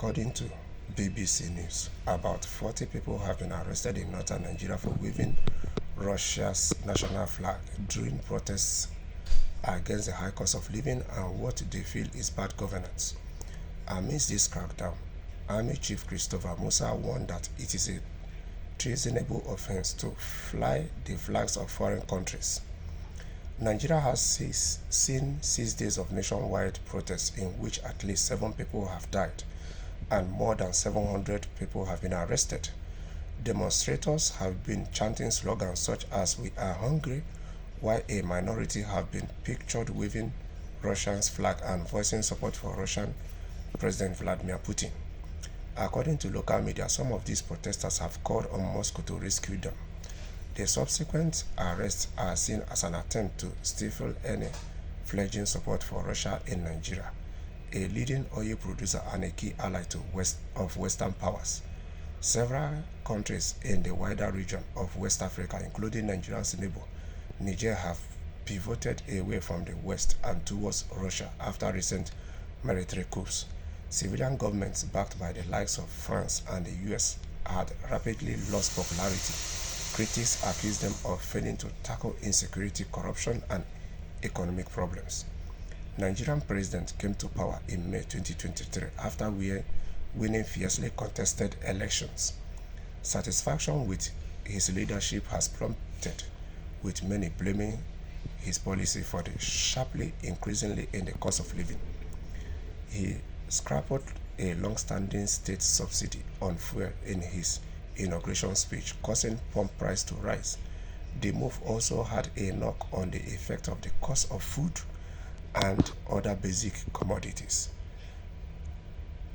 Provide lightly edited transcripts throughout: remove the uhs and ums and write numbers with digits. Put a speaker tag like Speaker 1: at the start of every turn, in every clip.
Speaker 1: According to BBC News, about 40 people have been arrested in northern Nigeria for waving Russia's national flag during protests against the high cost of living and what they feel is bad governance. Amidst this crackdown, Army Chief Christopher Musa warned that it is a treasonable offense to fly the flags of foreign countries. Nigeria has seen 6 days of nationwide protests in which at least 7 people have died and more than 700 people have been arrested. Demonstrators have been chanting slogans such as "We are hungry," while a minority have been pictured waving Russia's flag and voicing support for Russian President Vladimir Putin. According to local media, some of these protesters have called on Moscow to rescue them. The subsequent arrests are seen as an attempt to stifle any fledgling support for Russia in Nigeria, a leading oil producer and a key ally of Western powers. Several countries in the wider region of West Africa, including Nigeria's neighbor, Niger, have pivoted away from the West and towards Russia after recent military coups. Civilian governments backed by the likes of France and the US had rapidly lost popularity. Critics accuse them of failing to tackle insecurity, corruption, and economic problems. Nigerian president came to power in May 2023 after winning fiercely contested elections. Satisfaction with his leadership has plummeted, with many blaming his policy for the sharply increasingly in the cost of living. He scrapped a long-standing state subsidy on fuel in his inauguration speech, causing pump price to rise. The move also had a knock on the effect of the cost of food and other basic commodities.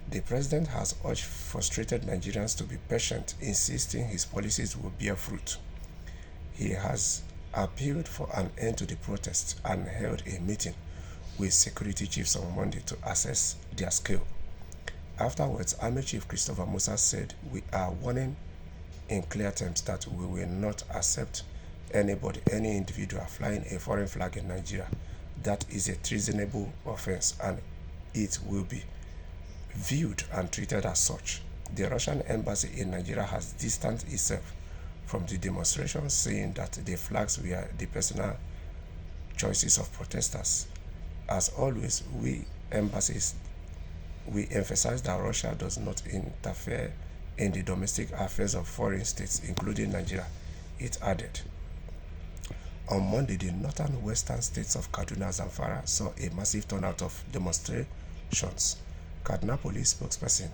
Speaker 1: The president has urged frustrated Nigerians to be patient, insisting his policies will bear fruit. He has appealed for an end to the protests and held a meeting with security chiefs on Monday to assess their scale. Afterwards, Army Chief Christopher Musa said, "We are warning in clear terms that we will not accept any individual flying a foreign flag in Nigeria. That is a treasonable offense and it will be viewed and treated as such." The Russian embassy in Nigeria has distanced itself from the demonstrations, saying that the flags were the personal choices of protesters. As always, we emphasize that Russia does not interfere in the domestic affairs of foreign states, including Nigeria, it added. On Monday, the northern western states of Kaduna and Zamfara saw a massive turnout of demonstrations. Kaduna police spokesperson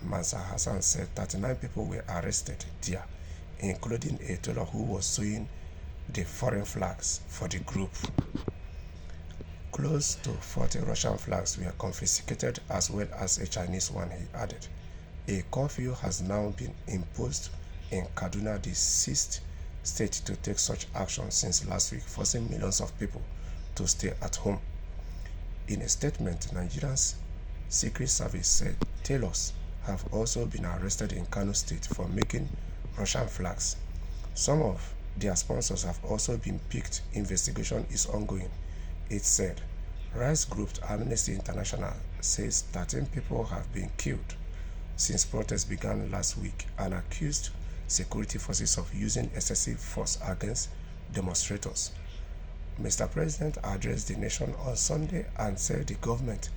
Speaker 1: Mansa Hassan said 39 people were arrested there, including a tailor who was sewing the foreign flags for the group. Close to 40 Russian flags were confiscated as well as a Chinese one, he added. A curfew has now been imposed in Kaduna, the 6th state to take such action since last week, forcing millions of people to stay at home. In a statement, Nigeria's Secret Service said tailors have also been arrested in Kano State for making Russian flags. Some of their sponsors have also been picked. Investigation is ongoing, it said. Rights group Amnesty International says 13 people have been killed since protests began last week and accused security forces of using excessive force against demonstrators. Mr. President addressed the nation on Sunday and said the government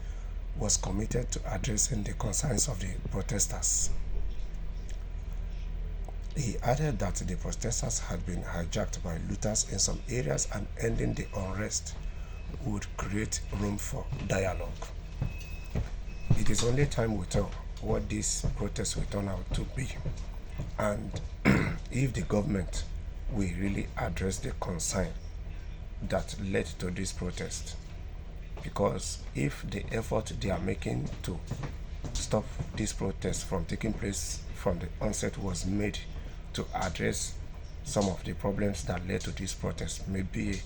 Speaker 1: was committed to addressing the concerns of the protesters. He added that the protesters had been hijacked by looters in some areas and ending the unrest would create room for dialogue. It is only time will tell what this protest will turn out to be, and if the government will really address the concern that led to this protest. Because if the effort they are making to stop this protest from taking place from the onset was made to address some of the problems that led to this protest, maybe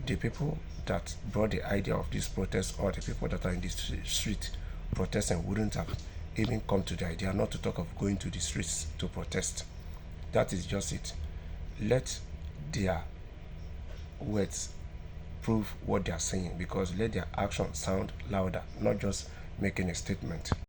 Speaker 1: the people that brought the idea of this protest or the people that are in the street protesting wouldn't have even come to the idea, not to talk of going to the streets to protest. That is just it. Let their words prove what they are saying, because let their actions sound louder, not just making a statement.